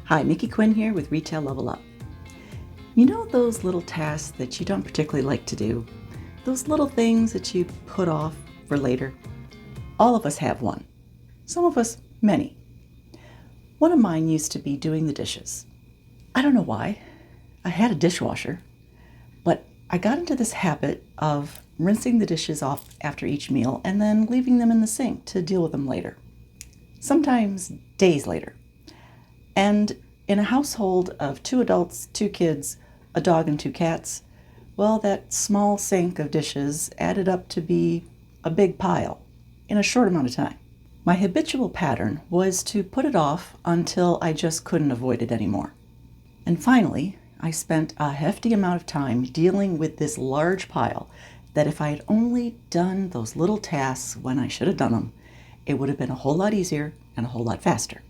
Hi, Mickey Quinn here with Retail Level Up. You know those little tasks that you don't particularly like to do? Those little things that you put off for later? All of us have one. Some of us, many. One of mine used to be doing the dishes. I don't know why. I had a dishwasher, but I got into this habit of rinsing the dishes off after each meal and then leaving them in the sink to deal with them later. Sometimes days later. And in a household of 2 adults, 2 kids, a dog, and 2 cats, well, that small sink of dishes added up to be a big pile in a short amount of time. My habitual pattern was to put it off until I just couldn't avoid it anymore. And finally, I spent a hefty amount of time dealing with this large pile that if I had only done those little tasks when I should have done them, it would have been a whole lot easier and a whole lot faster.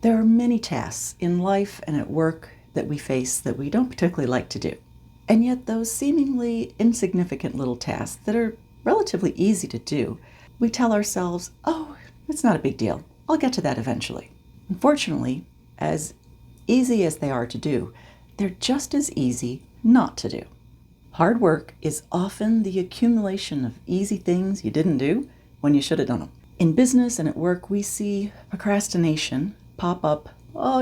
There are many tasks in life and at work that we face that we don't particularly like to do. And yet those seemingly insignificant little tasks that are relatively easy to do, we tell ourselves, oh, it's not a big deal. I'll get to that eventually. Unfortunately, as easy as they are to do, they're just as easy not to do. Hard work is often the accumulation of easy things you didn't do when you should have done them. In business and at work, we see procrastination pop up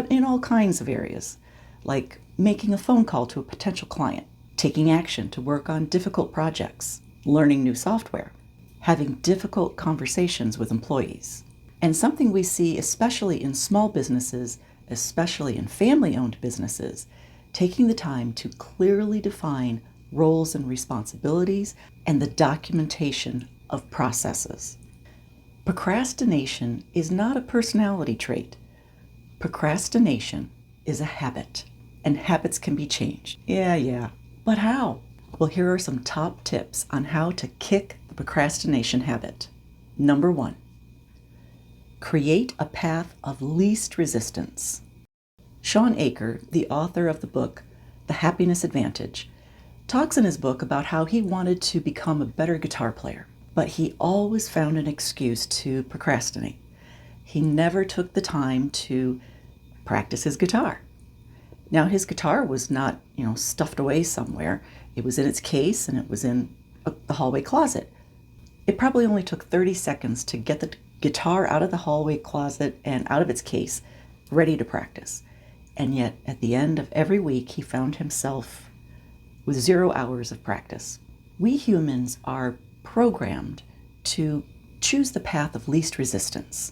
in all kinds of areas, like making a phone call to a potential client, taking action to work on difficult projects, learning new software, having difficult conversations with employees. And something we see especially in small businesses, especially in family-owned businesses, taking the time to clearly define roles and responsibilities and the documentation of processes. Procrastination is not a personality trait. Procrastination is a habit, and habits can be changed. Yeah. But how? Well, here are some top tips on how to kick the procrastination habit. Number 1, create a path of least resistance. Shawn Achor, the author of the book, The Happiness Advantage, talks in his book about how he wanted to become a better guitar player, but he always found an excuse to procrastinate. He never took the time to practice his guitar. Now, his guitar was not, stuffed away somewhere. It was in its case and it was in the hallway closet. It probably only took 30 seconds to get the guitar out of the hallway closet and out of its case, ready to practice. And yet, at the end of every week, he found himself with 0 hours of practice. We humans are programmed to choose the path of least resistance.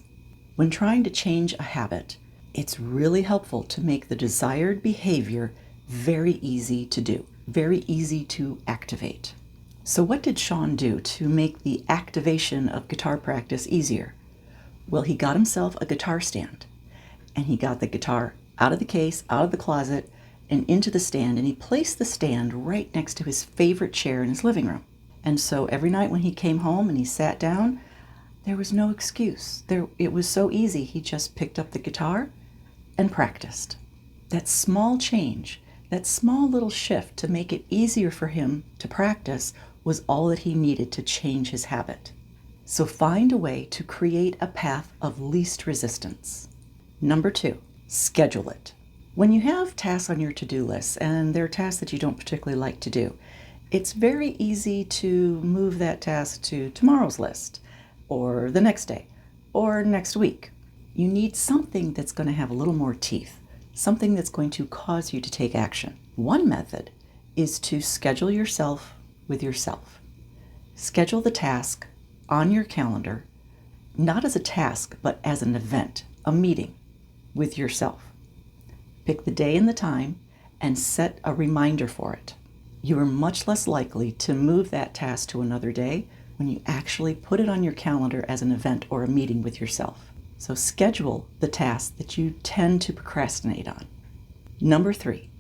When trying to change a habit, it's really helpful to make the desired behavior very easy to do, very easy to activate. So what did Shawn do to make the activation of guitar practice easier? Well, he got himself a guitar stand, and he got the guitar out of the case, out of the closet, and into the stand, and he placed the stand right next to his favorite chair in his living room. And so every night when he came home and he sat down, there was no excuse. It was so easy. He just picked up the guitar and practiced. That small change, that small little shift to make it easier for him to practice was all that he needed to change his habit. So find a way to create a path of least resistance. Number 2, schedule it. When you have tasks on your to-do list, and they're tasks that you don't particularly like to do, it's very easy to move that task to tomorrow's list, or the next day, or next week. You need something that's going to have a little more teeth, something that's going to cause you to take action. One method is to schedule yourself with yourself. Schedule the task on your calendar, not as a task, but as an event, a meeting with yourself. Pick the day and the time and set a reminder for it. You are much less likely to move that task to another day when you actually put it on your calendar as an event or a meeting with yourself. So schedule the tasks that you tend to procrastinate on. Number 3,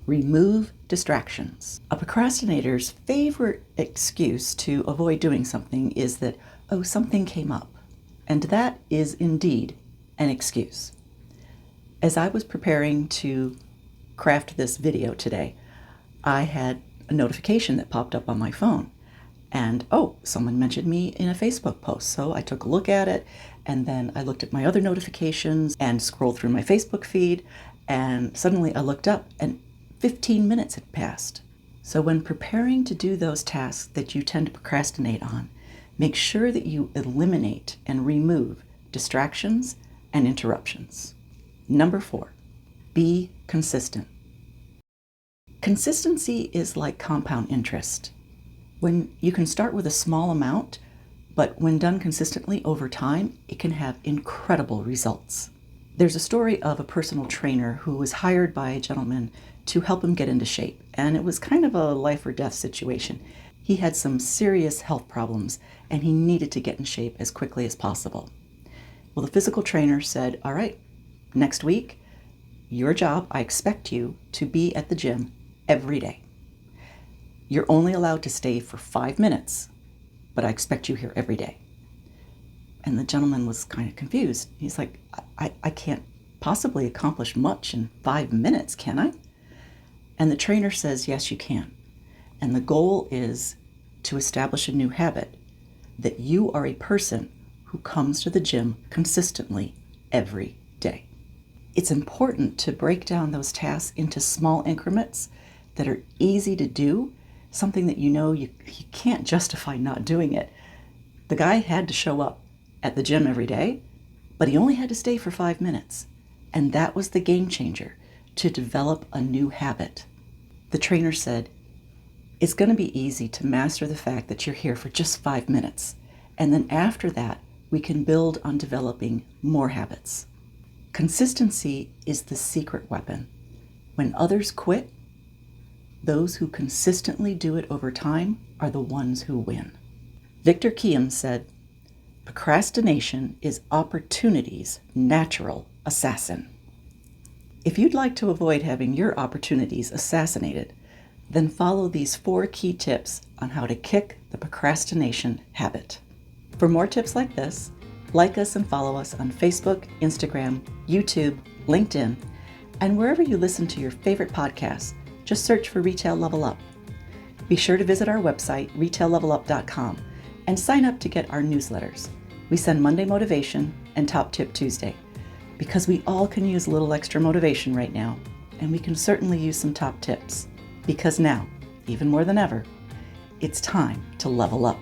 remove distractions. A procrastinator's favorite excuse to avoid doing something is that, oh, something came up. And that is indeed an excuse. As I was preparing to craft this video today, I had a notification that popped up on my phone. And, someone mentioned me in a Facebook post. So I took a look at it, and then I looked at my other notifications and scrolled through my Facebook feed, And suddenly I looked up and 15 minutes had passed. So when preparing to do those tasks that you tend to procrastinate on, make sure that you eliminate and remove distractions and interruptions. Number 4, be consistent. Consistency is like compound interest. When you can start with a small amount, but when done consistently over time, it can have incredible results. There's a story of a personal trainer who was hired by a gentleman to help him get into shape, and it was kind of a life or death situation. He had some serious health problems, and he needed to get in shape as quickly as possible. Well, the physical trainer said, all right, next week, your job, I expect you to be at the gym every day. You're only allowed to stay for 5 minutes, but I expect you here every day. And the gentleman was kind of confused. He's like, I can't possibly accomplish much in 5 minutes, can I? And the trainer says, yes, you can. And the goal is to establish a new habit, that you are a person who comes to the gym consistently every day. It's important to break down those tasks into small increments that are easy to do, something that you know you can't justify not doing it. The guy had to show up at the gym every day, but he only had to stay for 5 minutes. And that was the game changer to develop a new habit. The trainer said, it's going to be easy to master the fact that you're here for just 5 minutes. And then after that, we can build on developing more habits. Consistency is the secret weapon. When others quit, those who consistently do it over time are the ones who win. Victor Kiam said, procrastination is opportunity's natural assassin. If you'd like to avoid having your opportunities assassinated, then follow these 4 key tips on how to kick the procrastination habit. For more tips like this, like us and follow us on Facebook, Instagram, YouTube, LinkedIn, and wherever you listen to your favorite podcasts. Just search for Retail Level Up. Be sure to visit our website, retaillevelup.com, and sign up to get our newsletters. We send Monday Motivation and Top Tip Tuesday, because we all can use a little extra motivation right now, and we can certainly use some top tips. Because now, even more than ever, it's time to level up.